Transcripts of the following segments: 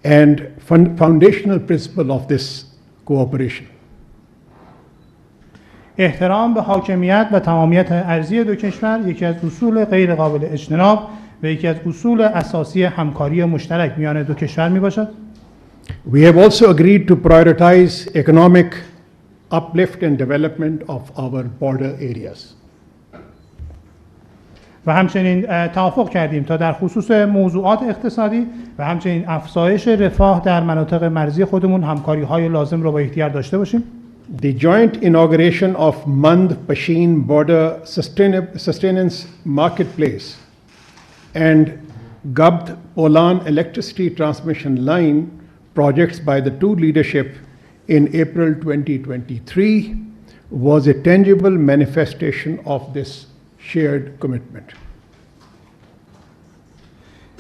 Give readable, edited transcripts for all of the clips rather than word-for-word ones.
and foundational principle of this cooperation. احترام به حاکمیت و تمامیت ارضی دو کشور یکی از اصول غیر قابل اجتناب و یکی از اصول اساسی همکاری مشترک میان دو کشور میباشد. We have also agreed to prioritize economic uplift and development of our border areas. و همچنین توافق کردیم تا در خصوص موضوعات اقتصادی و همچنین افزایش رفاه در مناطق مرزی خودمون همکاری‌های لازم را با یکدیگر داشته باشیم. The joint inauguration of Mand Pashin Border Sustenance Marketplace and Gabd Polan Electricity Transmission Line projects by the two leadership in April 2023 was a tangible manifestation of this shared commitment.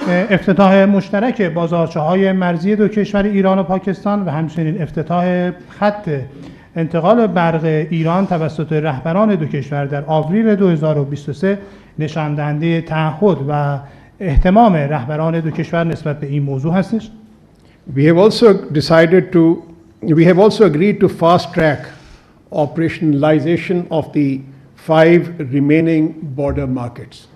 افتتاح مشترک بازارچه‌های مرزی دو کشور ایران و پاکستان و همچنین افتتاح خط انتقال برق ایران توسط رهبران دو کشور در آوریل 2023 نشان دهنده تعهد و اهتمام رهبران دو کشور نسبت به این موضوع هستش. We have also agreed to fast track operationalization of the 5 remaining border markets.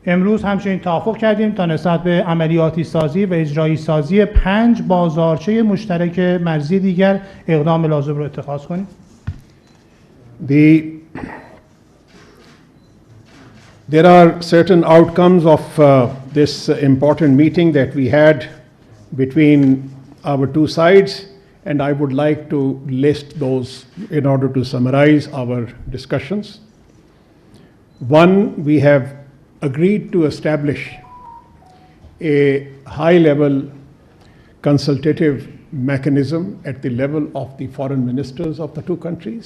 امروز همچنین توافق کردیم تا نسبت به عملیاتی سازی و اجرایی سازی 5 بازارچه مشترک مرزی دیگر اقدام لازم را اتخاذ کنیم. There are certain outcomes of this important meeting that we had between our two sides, and I would like to list those in order to summarize our discussions. One, we have agreed to establish a high-level consultative mechanism at the level of the foreign ministers of the two countries.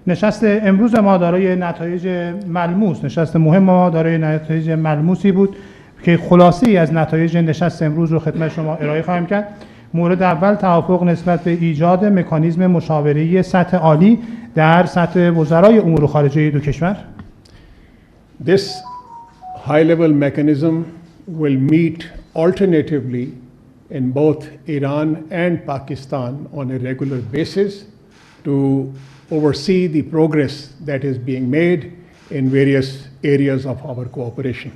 نشست امروز ما دارای نتایج ملموس، نشست مهم ما دارای نتایج ملموسی بود که خلاصه‌ای از نتایج نشست امروز رو خدمت شما ارائه خواهم کرد. مورد اول توافق نسبت به ایجاد مکانیزم مشاوره‌ای سطح عالی در سطح وزرای امور خارجه دو کشور. This high-level mechanism will meet alternatively in both Iran and Pakistan on a regular basis to oversee the progress that is being made in various areas of our cooperation.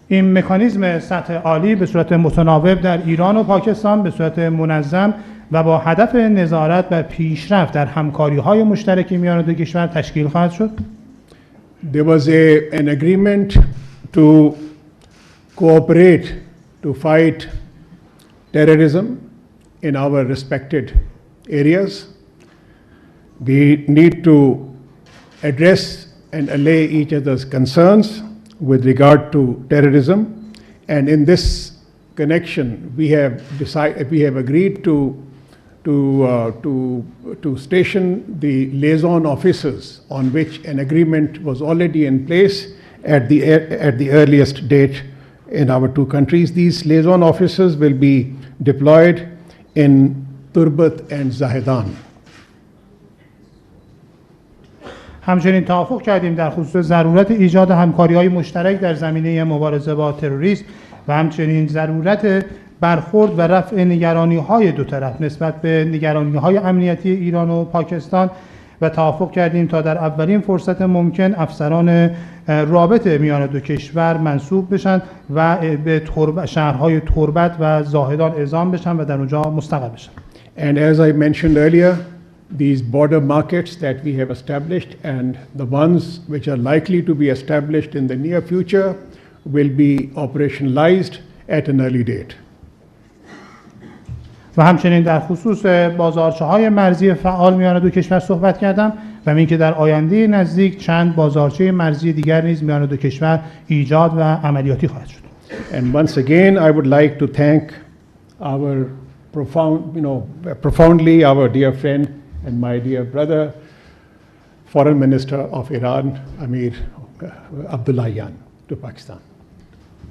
این مکانیزم سطح عالی به صورت متناوب در ایران و پاکستان به صورت منظم و با هدف نظارت و پیشرفت در همکاری‌های مشترک میان دو کشور تشکیل خواهد شد. There was an agreement to cooperate to fight terrorism in our respected areas. We need to address and allay each other's concerns with regard to terrorism, and in this connection we have agreed to station the liaison officers on which an agreement was already in place at the earliest date in our two countries. These liaison officers will be deployed in Turbat and Zahedan. همچنین توافق کردیم در خصوص ضرورت ایجاد همکاری‌های مشترک در زمینه مبارزه با تروریسم و همچنین ضرورت برخورد و رفع نگرانی‌های دو طرف نسبت به نگرانی‌های امنیتی ایران و پاکستان و توافق کردیم تا در اولین فرصت ممکن افسران رابط میان دو کشور منصوب بشن و به شهرهای تربت و زاهدان اعزام بشن و در اونجا مستقر بشن. And as I mentioned earlier, these border markets that we have established and the ones which are likely to be established in the near future will be operationalized at an early date. و همچنین در خصوص بازارچه‌های مرزی فعال میان دو کشور صحبت کردم و اینکه در آینده نزدیک چند بازارچه مرزی دیگر نیز میان دو کشور ایجاد و عملیاتی خواهد شد. And once again I would like to thank our profoundly our dear friend and my dear brother, Foreign Minister of Iran, Amir Abdullahian, to Pakistan.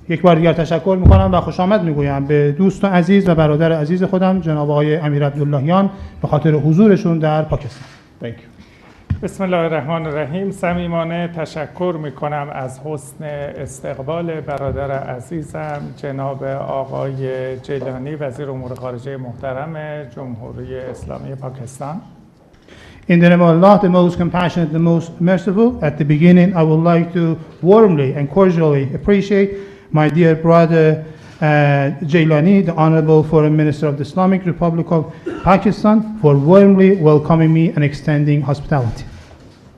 یک بار دیگر تشکر میکنم و خوش آمد میگویم به دوست عزیز و برادر عزیز خودم جناب آقای امیر عبداللهیان به خاطر حضورشون در پاکستان. Thank you. بسم الله الرحمن الرحیم. صمیمانه تشکر میکنم از حسن استقبال برادر عزیزم جناب آقای جیلانی وزیر امور خارجه محترم جمهوری اسلامی پاکستان. In the name of Allah, the most compassionate, the most merciful, at the beginning I would like to warmly and cordially appreciate my dear brother Jailani, the Honorable Foreign Minister of the Islamic Republic of Pakistan, for warmly welcoming me and extending hospitality.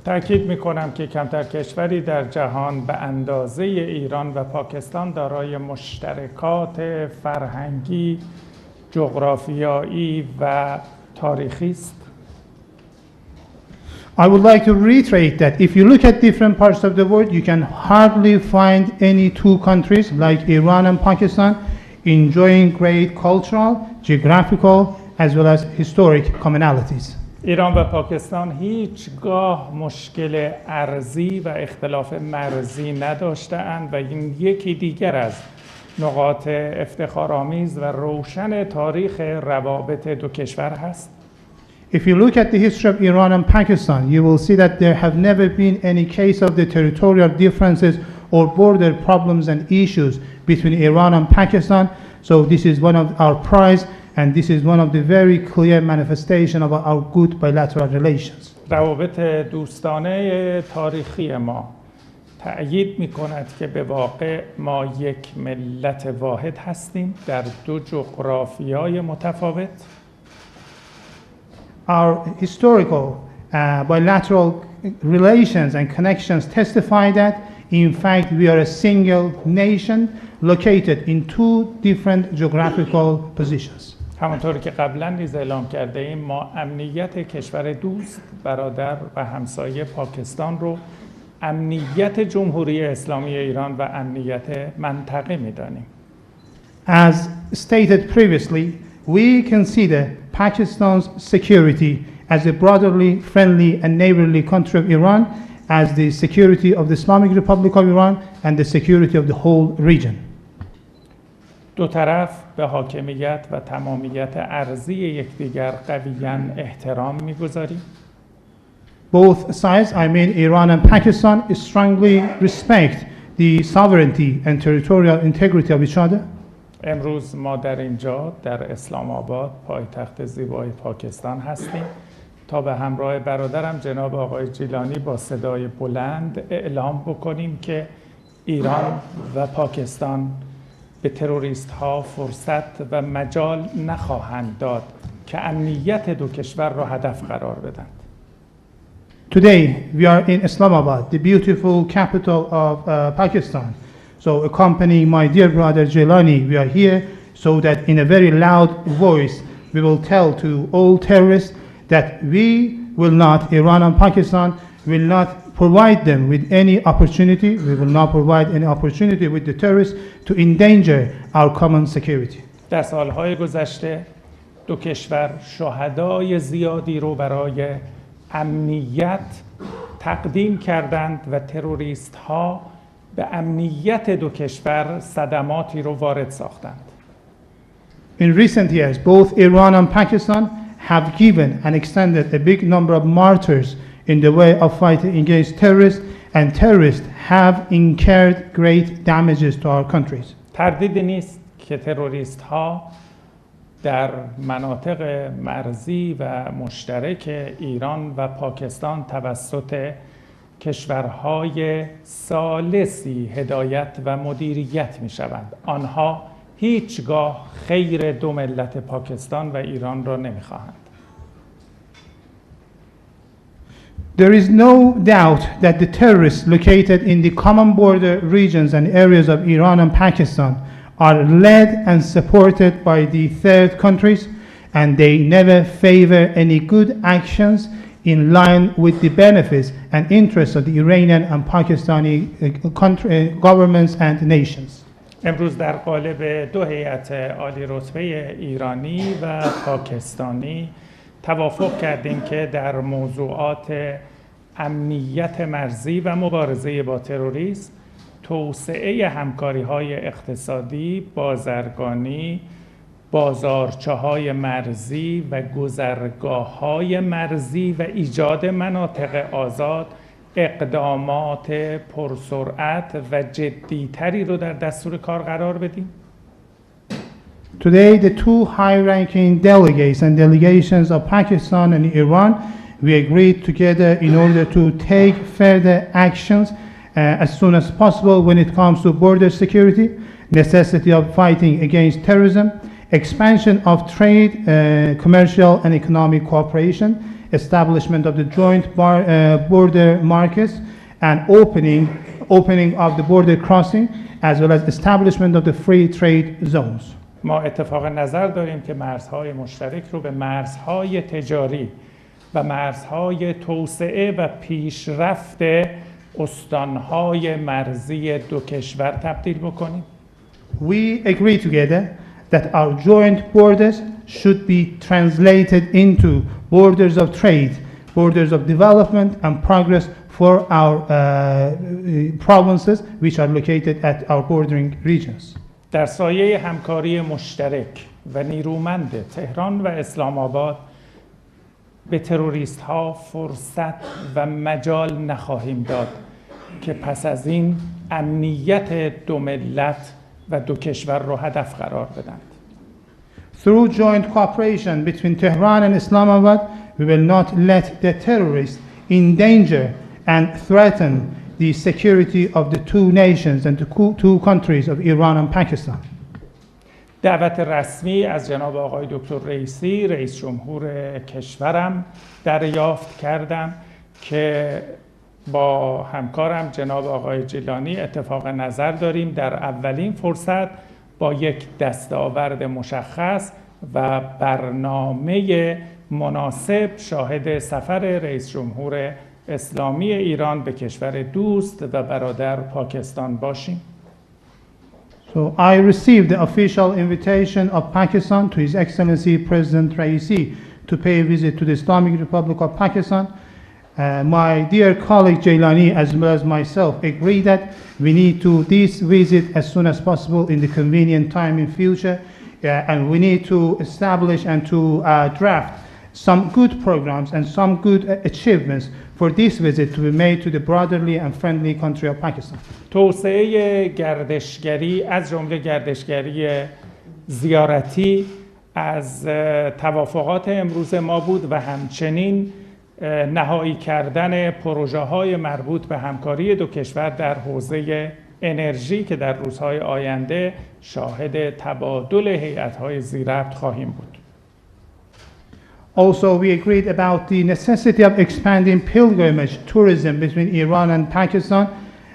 تأکید میکنم که کمتر کشوری در جهان به اندازه ایران و پاکستان دارای مشترکات فرهنگی، جغرافیایی و تاریخی است. I would like to reiterate that if you look at different parts of the world, you can hardly find any two countries like Iran and Pakistan enjoying great cultural, geographical, as well as historic commonalities. ایران و پاکستان هیچگاه مشکل ارضی و اختلاف مرزی نداشته‌اند و این یکی دیگر از نقاط افتخارآمیز و روشن تاریخ روابط دو کشور هست. If you look at the history of Iran and Pakistan, you will see that there have never been any case of the territorial differences or border problems and issues between Iran and Pakistan. So this is one of our prides, and this is one of the very clear manifestation of our good bilateral relations. روابط دوستانه تاریخی ما تأیید می‌کند که به واقع ما یک ملت واحد هستیم در دو جغرافیای متفاوت. Our historical bilateral relations and connections testify that, in fact, we are a single nation located in two different geographical positions. همانطور که قبلا نیز اعلام کرده ایم ما امنیت کشور دوست، برادر و همسایه پاکستان رو امنیت جمهوری اسلامی ایران و امنیت منطقه می‌دانیم. As stated previously, we consider Pakistan's security as a brotherly, friendly and neighborly country of Iran as the security of the Islamic Republic of Iran and the security of the whole region. دو طرف به حاکمیت و تمامیت ارضی یکدیگر قویاً احترام می‌گذاریم. Both sides, I mean Iran and Pakistan, strongly respect the sovereignty and territorial integrity of each other. امروز ما در اینجا در اسلام آباد پایتخت زیبای پاکستان هستیم تا به همراه برادرم جناب آقای جیلانی با صدای بلند اعلام بکنیم که ایران و پاکستان به تروریست ها فرصت و مجال نخواهند داد که امنیت دو کشور را هدف قرار بدند. Today we are in Islamabad, the beautiful capital of Pakistan. So accompanying my dear brother Jailani, we are here so that in a very loud voice we will tell to all terrorists that we will not, Iran and Pakistan will not provide them with any opportunity, we will not provide any opportunity with the terrorists to endanger our common security. در سالهای گذشته دو کشور شهدای زیادی رو برای امنیت تقدیم کردند و تروریست ها به امنیت دو کشور صدماتی رو وارد ساختند. In recent years, both Iran and Pakistan have given and extended a big number of martyrs in the way of fighting against terrorists, and terrorists have incurred great damages to our countries. تردیدی نیست که تروریست ها در مناطق مرزی و مشترک ایران و پاکستان توسط کشورهای ثالثی هدایت و مدیریت می شوند. آنها هیچگاه خیر دو ملت پاکستان و ایران را نمی خواهند. There is no doubt that the terrorists located in the common border regions and areas of Iran and Pakistan are led and supported by the third countries, and they never favor any good actions in line with the benefits and interests of the Iranian and Pakistani governments and nations. امروز در قالب دو هیئت عالی رتبه ایرانی و پاکستانی توافق کردیم که در موضوعات امنیت مرزی و مبارزه با تروریسم، توسعه همکاری‌های اقتصادی، بازرگانی، بازارچه‌های مرزی و گذرگاه‌های مرزی و ایجاد مناطق آزاد اقدامات پرسرعت و جدی‌تری رو در دستور کار قرار بدیم؟ Today, the two high-ranking delegates and delegations of Pakistan and Iran, we agreed together in order to take further actions as soon as possible when it comes to border security, necessity of fighting against terrorism, expansion of trade, commercial and economic cooperation, establishment of the joint border markets, and opening of the border crossing, as well as establishment of the free trade zones. ما اتفاق نظر داریم که مرزهای مشترک رو به مرزهای تجاری و مرزهای توسعه و پیشرفت استانهای مرزی دو کشور تبدیل بکنیم. We agree together that our joint borders should be translated into borders of trade, borders of development and progress for our provinces which are located at our bordering regions. در سایه همکاری مشترک و نیرومند تهران و اسلام آباد به تروریست ها فرصت و مجال نخواهیم داد که پس از این امنیت دو ملت و دو کشور رو هدف قرار بدند. Through joint cooperation between Tehran and Islamabad, we will not let the terrorists endanger and threaten the security of the two nations and the two countries of Iran and Pakistan. دعوت رسمی از جناب آقای دکتر رئیسی رئیس جمهور کشورم دریافت کردم که با همکارم جناب آقای جیلانی اتفاق نظر داریم در اولین فرصت با یک دستاورد مشخص و برنامه مناسب شاهد سفر رئیس جمهور اسلامی ایران به کشور دوست و برادر پاکستان باشیم. So I received the official invitation of Pakistan to His Excellency President Raisi to pay a visit to the Islamic Republic of Pakistan. My dear colleague Jailani as well as myself agree that we need to this visit as soon as possible in the convenient time in future, and we need to establish and to draft some good programs and some good achievements for this visit to be made to the brotherly and friendly country of Pakistan. توسعه گردشگری از جمله گردشگری زیارتی از توافقات امروز ما بود و همچنین نهایی کردن پروژه‌های مربوط به همکاری دو کشور در حوزه انرژی که در روزهای آینده شاهد تبادل هیئت‌های ذی‌ربط خواهیم بود. Also, we agreed about the necessity of expanding pilgrimage tourism between Iran and Pakistan,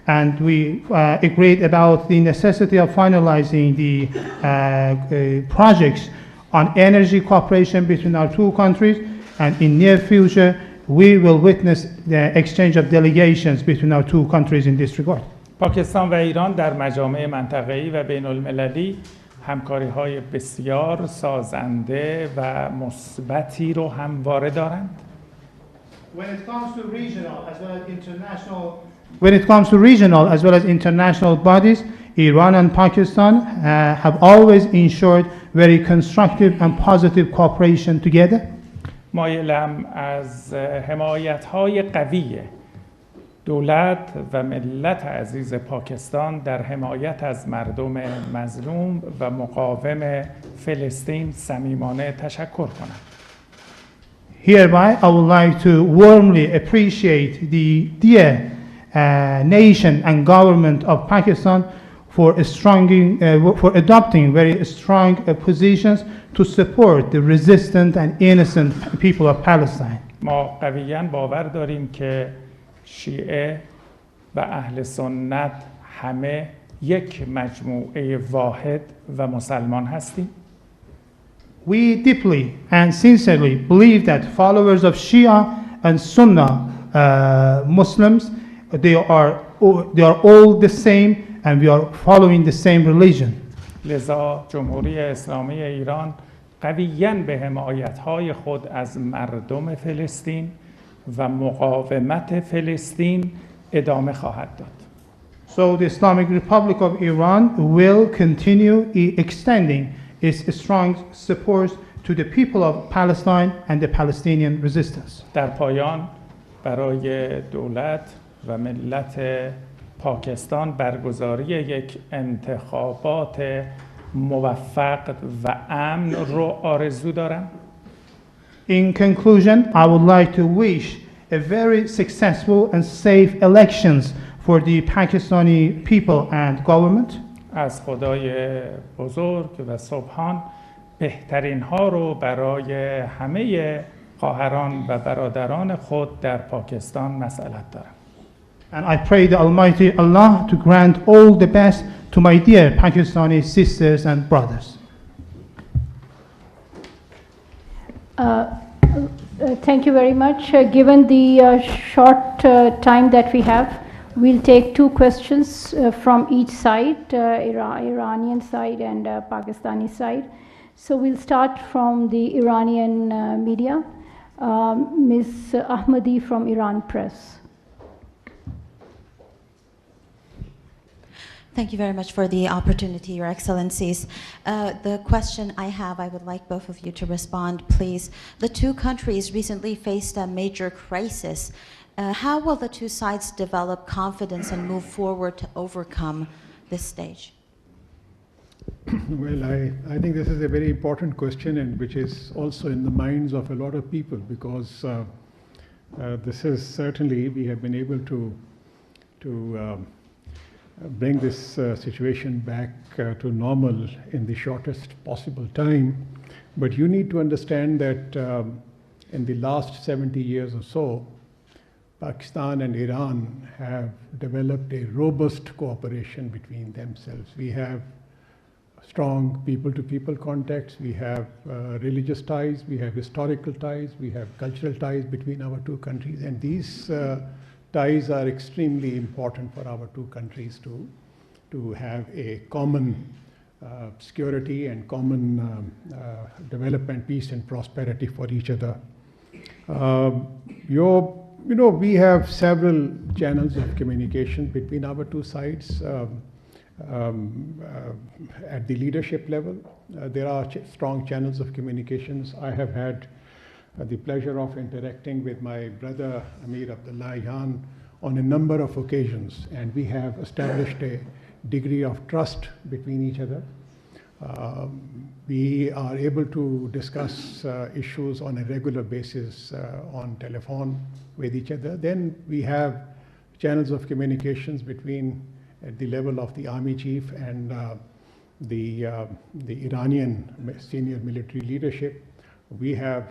and we agreed about the necessity of finalizing the projects on energy cooperation between our two countries, and in near future, we will witness the exchange of delegations between our two countries in this regard. پاکستان و ایران در مجامع منطقه‌ای و بین‌المللی همکاری‌های بسیار سازنده و مثبتی رو همواره دارند. When it comes to regional as well as international bodies, Iran and Pakistan have always ensured very constructive and positive cooperation together. مایلم از حمایت‌های قوی دولت و ملت عزیز پاکستان در حمایت از مردم مظلوم و مقاوم فلسطین صمیمانه تشکر کنم. Hereby, I would like to warmly appreciate the dear nation and government of Pakistan for adopting very strong positions to support the resistant and innocent people of Palestine. ما قویاً باور داریم که شیعه و اهل سنت همه یک مجموعه واحد و مسلمان هستیم. We deeply and sincerely believe that followers of Shia and Sunnah Muslims, they are all the same and we are following the same religion. لذا جمهوری اسلامی ایران قویاً به حمایت‌های خود از مردم فلسطین و مقاومت فلسطین ادامه خواهد داد. So the Islamic Republic of Iran will continue extending its strong support to the people of Palestine and the Palestinian resistance. در پایان برای دولت و ملت پاکستان برگزاری یک انتخابات موفق و امن رو آرزو دارم. In conclusion, I would like to wish a very successful and safe elections for the Pakistani people and government. از خدای بزرگ و سبحان بهترین ها رو برای همه خواهران و برادران خود در پاکستان مسئلت دارم. And I pray the Almighty Allah to grant all the best to my dear Pakistani sisters and brothers. Thank you very much. Given the short time that we have, we'll take two questions from each side, Iranian side and Pakistani side. So we'll start from the Iranian media. Ms. Ahmadi from Iran Press. Thank you very much for the opportunity, Your Excellencies. The question I have, I would like both of you to respond, please. The two countries recently faced a major crisis. How will the two sides develop confidence and move forward to overcome this stage? Well, I think this is a very important question, and which is also in the minds of a lot of people, because this is certainly, we have been able to bring this situation back to normal in the shortest possible time. But you need to understand that in the last 70 years or so, Pakistan and Iran have developed a robust cooperation between themselves. We have strong people-to-people contacts, we have religious ties, we have historical ties, we have cultural ties between our two countries, and these ties are extremely important for our two countries to have a common security and common development, peace and prosperity for each other. We have several channels of communication between our two sides. At the leadership level, there are strong channels of communications. I have had the pleasure of interacting with my brother Amir Abdullah Khan on a number of occasions, and we have established a degree of trust between each other. We are able to discuss issues on a regular basis on telephone with each other. Then we have channels of communications between at the level of the army chief and the Iranian senior military leadership. We have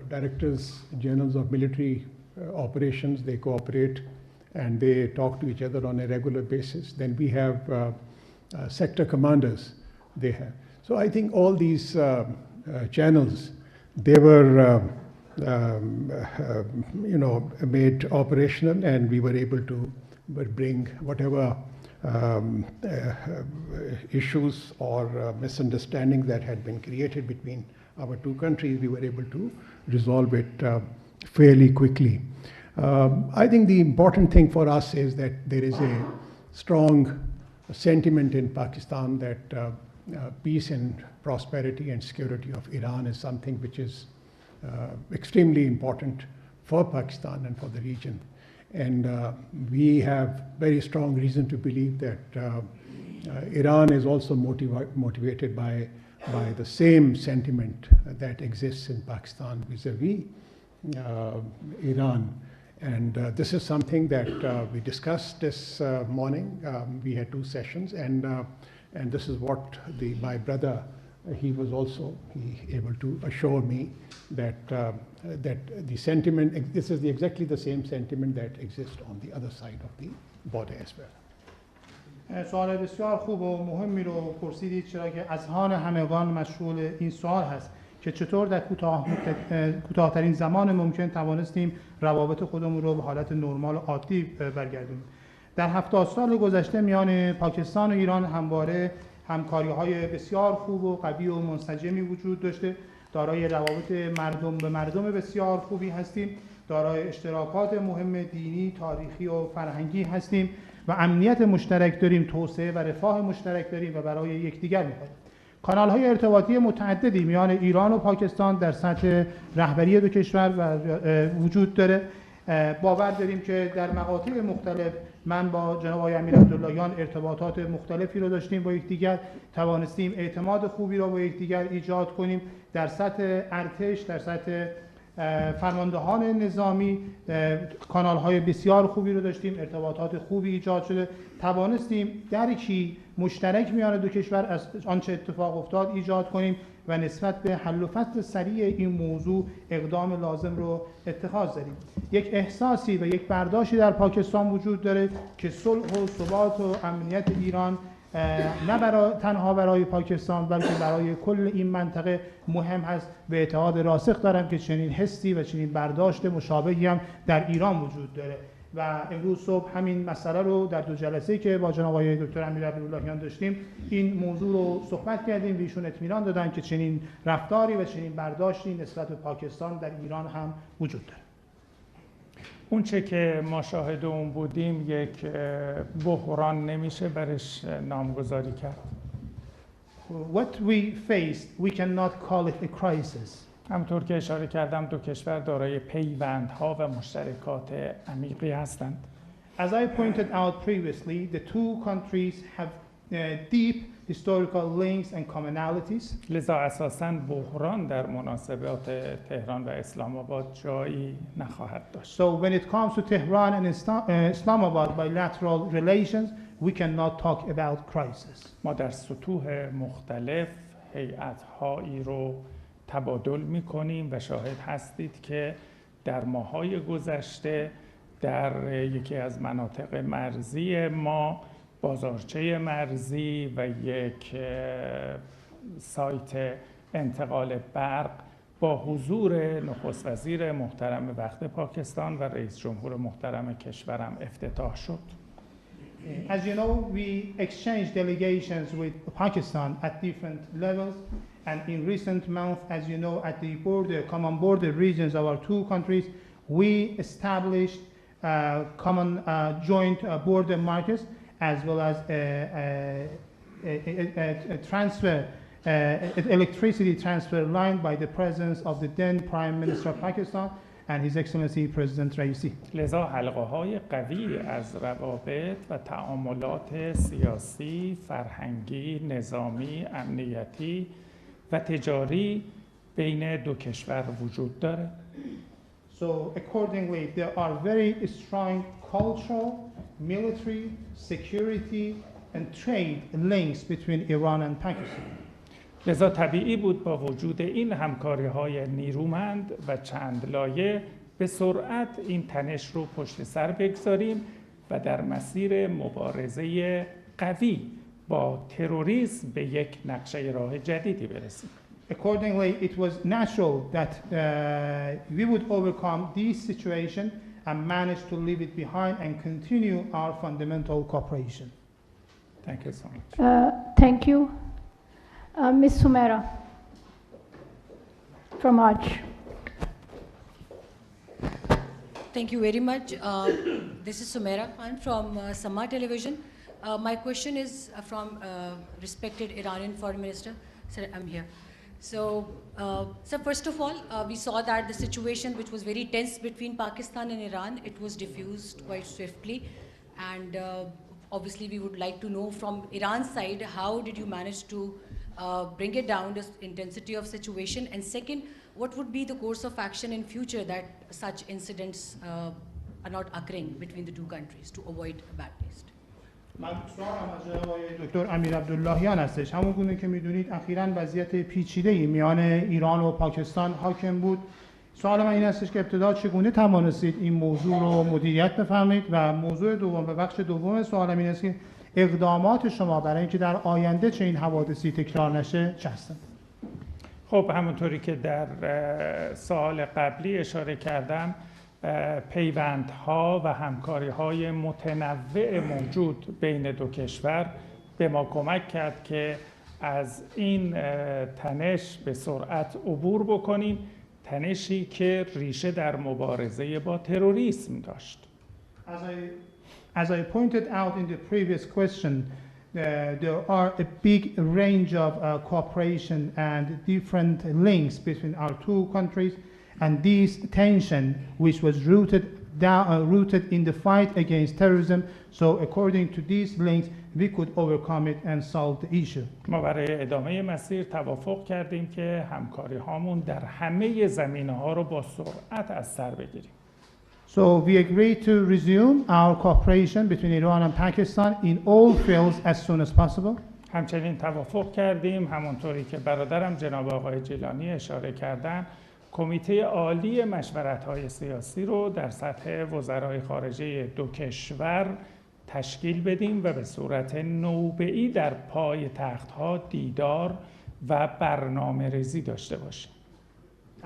directors generals of military operations. They cooperate and they talk to each other on a regular basis. Then we have sector commanders. They have. So I think all these channels, they were made operational, and we were able to bring whatever issues or misunderstandings that had been created between our two countries, we were able to resolve it fairly quickly. I think the important thing for us is that there is a strong sentiment in Pakistan that peace and prosperity and security of Iran is something which is extremely important for Pakistan and for the region. And we have very strong reason to believe that Iran is also motivated by the same sentiment that exists in Pakistan vis-a-vis Iran. And this is something that we discussed this morning. We had two sessions, and this is what my brother, he was also able to assure me that the sentiment, this is exactly the same sentiment that exists on the other side of the border as well. سوال بسیار خوب و مهمی رو پرسیدید، چرا که اذهان همگان مشغول این سوال هست که چطور در کوتاه‌ترین زمان ممکن توانستیم روابط خودمون رو به حالت نرمال و عادی برگردونیم. در 70 سال گذشته میان پاکستان و ایران همواره همکاری‌های بسیار خوب و قوی و منسجمی وجود داشته. دارای روابط مردم به مردم بسیار خوبی هستیم، دارای اشتراکات مهم دینی، تاریخی و فرهنگی هستیم و امنیت مشترک داریم، توسعه و رفاه مشترک داریم و برای یکدیگر می‌خوایم. کانال‌های ارتباطی متعددی میان ایران و پاکستان در سطح رهبری دو کشور وجود داره. باور داریم که در مقاطع مختلف من با جناب آقای امیر عبداللهیان ارتباطات مختلفی رو داشتیم با یکدیگر، توانستیم اعتماد خوبی رو با یکدیگر ایجاد کنیم. در سطح ارتش، در سطح فرماندهان نظامی کانال‌های بسیار خوبی رو داشتیم، ارتباطات خوبی ایجاد شده، توانستیم درکی مشترک میان دو کشور از آنچه اتفاق افتاد ایجاد کنیم و نسبت به حل و فصل سریع این موضوع اقدام لازم رو اتخاذ داریم. یک احساسی و یک برداشتی در پاکستان وجود داره که صلح و ثبات و امنیت ایران نه تنها برای پاکستان بلکه برای کل این منطقه مهم هست و اعتقاد راسخ دارم که چنین حسی و چنین برداشت مشابهی هم در ایران وجود داره و امروز صبح همین مسئله رو در دو جلسه‌ای که با جناب آقای دکتر امیر عبداللهیان داشتیم این موضوع رو صحبت کردیم و ایشون اطمینان دادن که چنین رفتاری و چنین برداشتی نسبت به پاکستان در ایران هم وجود داره. اون چه که ما شاهد اون بودیم یک بحران نمیشه برش نامگذاری کرد. What we faced, we cannot call it a crisis. همونطور که اشاره کردم دو کشور دارای پیوندها و مشترکات عمیقی هستند. As I pointed out previously, the two countries have deep historical links and commonalities. لذا اساساً بحران در مناسبات تهران و اسلام آباد جایی نخواهد داشت. So when it comes to Tehran and Islamabad bilateral relations, we cannot talk about crisis. ما در سطوح مختلف هیئت‌هایی رو تبادل می‌کنیم و شاهد هستید که در ماه‌های گذشته در یکی از مناطق مرزی ما بازارچه مرزی و یک سایت انتقال برق با حضور نخست وزیر محترم وقت پاکستان و رئیس جمهور محترم کشورم افتتاح شد. As you know, we exchanged delegations with Pakistan at different levels, and in recent months, as you know, at the common border regions of our two countries, we established common joint border markers, as well as a transfer, electricity transfer line by the presence of the then Prime Minister of Pakistan and His Excellency President Raisi. لذا حلقه‌های قوی از روابط و تعاملات سیاسی، فرهنگی، نظامی، امنیتی و تجاری بین دو کشور وجود داره. So accordingly, there are very strong cultural, military, security, and trade links between Iran and Pakistan. لذا طبیعی بود با وجود این همکاری‌های نیرومند و چند لایه به سرعت این تنش رو پشت سر بگذاریم و در مسیر مبارزه قوی با تروریسم به یک نقشه راه جدیدی برسیم. Accordingly, it was natural that we would overcome this situation and manage to leave it behind and continue our fundamental cooperation. Thank you so much. Thank you. Ms. Sumera from Aj. Thank you very much. This is Sumera. I'm from Sama Television. My question is from respected Iranian Foreign Minister. Sir, I'm here. So, first of all, we saw that the situation which was very tense between Pakistan and Iran, it was diffused quite swiftly. And obviously, we would like to know from Iran's side, how did you manage to bring it down, the intensity of situation? And second, what would be the course of action in future that such incidents are not occurring between the two countries to avoid a bad taste? من سوالم از جناب آقای دکتر امیر عبداللهیان هستش. همون گونه که میدونید اخیراً وضعیت پیچیده‌ای میان ایران و پاکستان حاکم بود. سوال من این هستش که ابتدا چگونه توانستید این موضوع رو مدیریت بفرمایید و موضوع دوم و بخش دوم سوالم این است که اقدامات شما برای اینکه در آینده چه این حوادثی تکرار نشه چه هستند؟ خب همونطوری که در سوال قبلی اشاره کردم پیوندها و همکاری‌های متنوع موجود بین دو کشور به ما کمک کرد که از این تنش به سرعت عبور بکنیم، تنشی که ریشه در مبارزه با تروریسم داشت. As I pointed out in the previous question, there are a big range of cooperation and different links between our two countries, and this tension, which was rooted in the fight against terrorism, so according to these links, we could overcome it and solve the issue. ما برای ادامه مسیر توافق کردیم که همکاری هامون در همه زمینه‌ها رو با سرعت از سر بگیریم. So we agreed to resume our cooperation between Iran and Pakistan in all fields as soon as possible. همچنین توافق کردیم همونطوری که برادرم جناب آقای جیلانی اشاره کردن کمیته عالی مشورت‌های سیاسی رو در سطح وزرای خارجه دو کشور تشکیل بدیم و به صورت نوبه‌ای در پای تخت‌ها دیدار و برنامه‌ریزی داشته باشیم.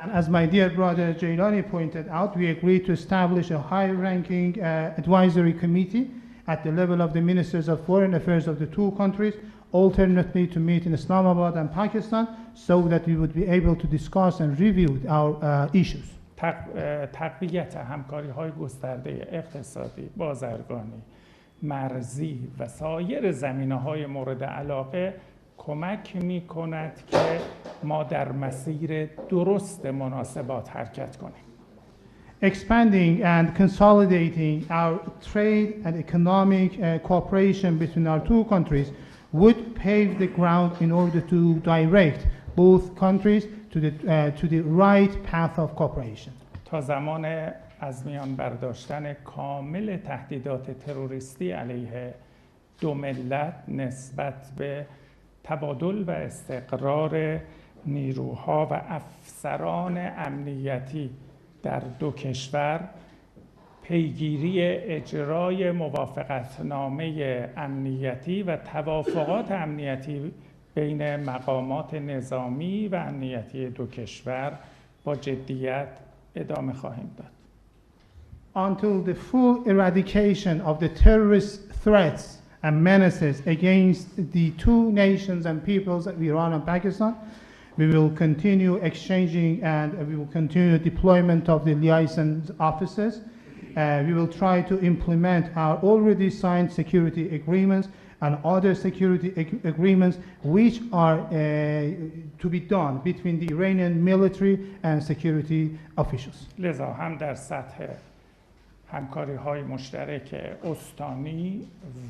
And as my dear brother Jailani pointed out, we agreed to establish a high-ranking advisory committee at the level of the ministers of foreign affairs of the two countries, alternately to meet in Islamabad and Pakistan, so that we would be able to discuss and review our issues. تقویت همکاری‌های گسترده اقتصادی، بازرگانی، مرزی و سایر زمینه‌های مورد علاقه کمک می‌کند که ما در مسیر درست مناسبات حرکت کنیم. Expanding and consolidating our trade and economic cooperation between our two countries would pave the ground in order to direct both countries to the right path of cooperation. تا زمان از میان برداشتن کامل تهدیدات تروریستی علیه دو ملت نسبت به تبادل و استقرار نیروها و افسران امنیتی در دو کشور پیگیری اجرای موافقتنامه امنیتی و توافقات امنیتی بین مقامات نظامی و امنیتی دو کشور با جدیت ادامه خواهیم داد. Until the full eradication of the terrorist threats and menaces against the two nations and peoples of Iran and Pakistan, we will continue exchanging and we will continue deployment of the liaison officers. We will try to implement our already signed security agreements and other security agreements which are to be done between the Iranian military and security officials. لذا هم در سطح همکاری‌های مشترک استانی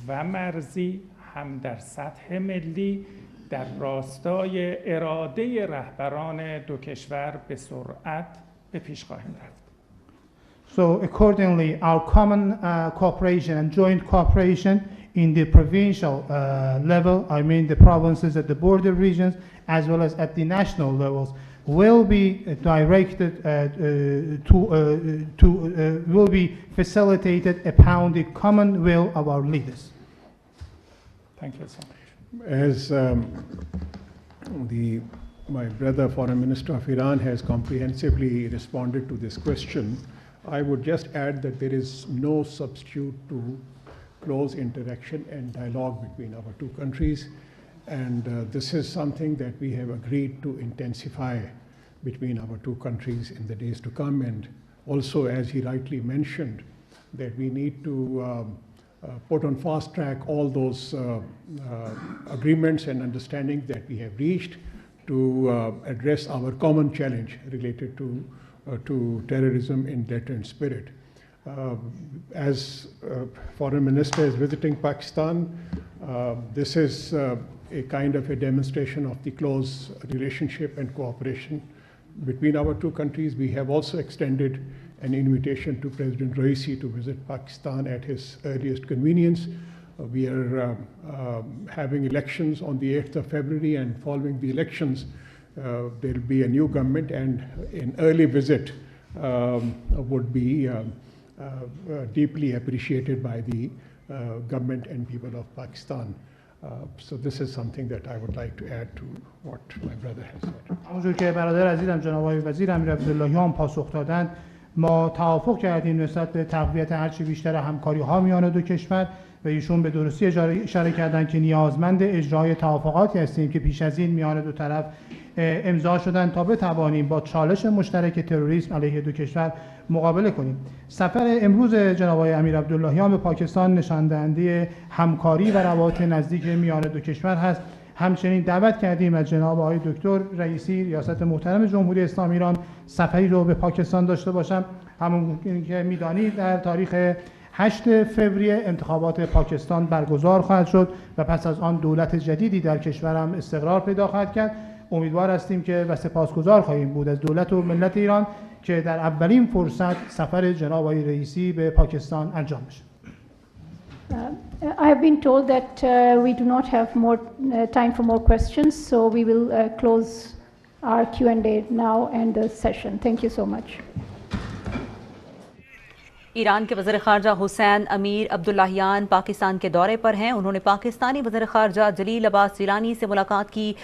و مرزی هم در سطح ملی در راستای اراده رهبران دو کشور به سرعت به پیش خواهیم رفت. So accordingly, our common cooperation and joint cooperation in the provincial level, I mean the provinces at the border regions, as well as at the national levels, will be directed will be facilitated upon the common will of our leaders. Thank you so much. As my brother Foreign Minister of Iran has comprehensively responded to this question, I would just add that there is no substitute to close interaction and dialogue between our two countries, and this is something that we have agreed to intensify between our two countries in the days to come. And also, as he rightly mentioned, that we need to put on fast track all those agreements and understandings that we have reached to address our common challenge related to terrorism in deterrent spirit. As Foreign Minister is visiting Pakistan, this is a kind of a demonstration of the close relationship and cooperation between our two countries. We have also extended an invitation to President Raisi to visit Pakistan at his earliest convenience. We are having elections on the 8th of February, and following the elections, there will be a new government, and an early visit would be deeply appreciated by the government and people of Pakistan. So this is something that I would like to add to what my brother has said. همونجور که برادر عزیزم جناب آقای وزیر امیر عبداللهیان پاسخ دادند، ما توافق کردیم نسبت به تقویت هرچی بیشتر همکاری ها میان دو کشور و ایشون به درستی اشاره کردند که نیازمند اجرای توافقاتی هستیم که پیش از این میان دو طرف امضا شدن تا بتوانیم با چالش مشترک تروریسم علیه دو کشور مقابله کنیم. سفر امروز جناب آقای امیر عبداللهیان به پاکستان نشان دهنده همکاری و روابط نزدیک میان دو کشور هست. همچنین دعوت کردیم از جناب آقای دکتر رئیسی ریاست محترم جمهوری اسلامی ایران سفری رو به پاکستان داشته باشم. همون که میدانید در تاریخ 8 فوریه انتخابات پاکستان برگزار خواهد شد و پس از آن دولت جدیدی در کشورم استقرار پیدا خواهد کرد. امیدوار هستیم که و سپاسگزار خواهیم بود از دولت و ملت ایران که در اولین فرصت سفر جناب آقای رئیسی به پاکستان انجام بشه. I have been told that we do not have more time for more questions, so we will close our Q&A now and the session. Thank you so much. Iran के वज़ीर ख़ारजा हुसैन अमीर Abdollahian Pakistan के दौरे पर हैं। उन्होंने पाकिस्तानी वज़ीर ख़ारजा जलील अब्बास जिलानी से मुलाकात की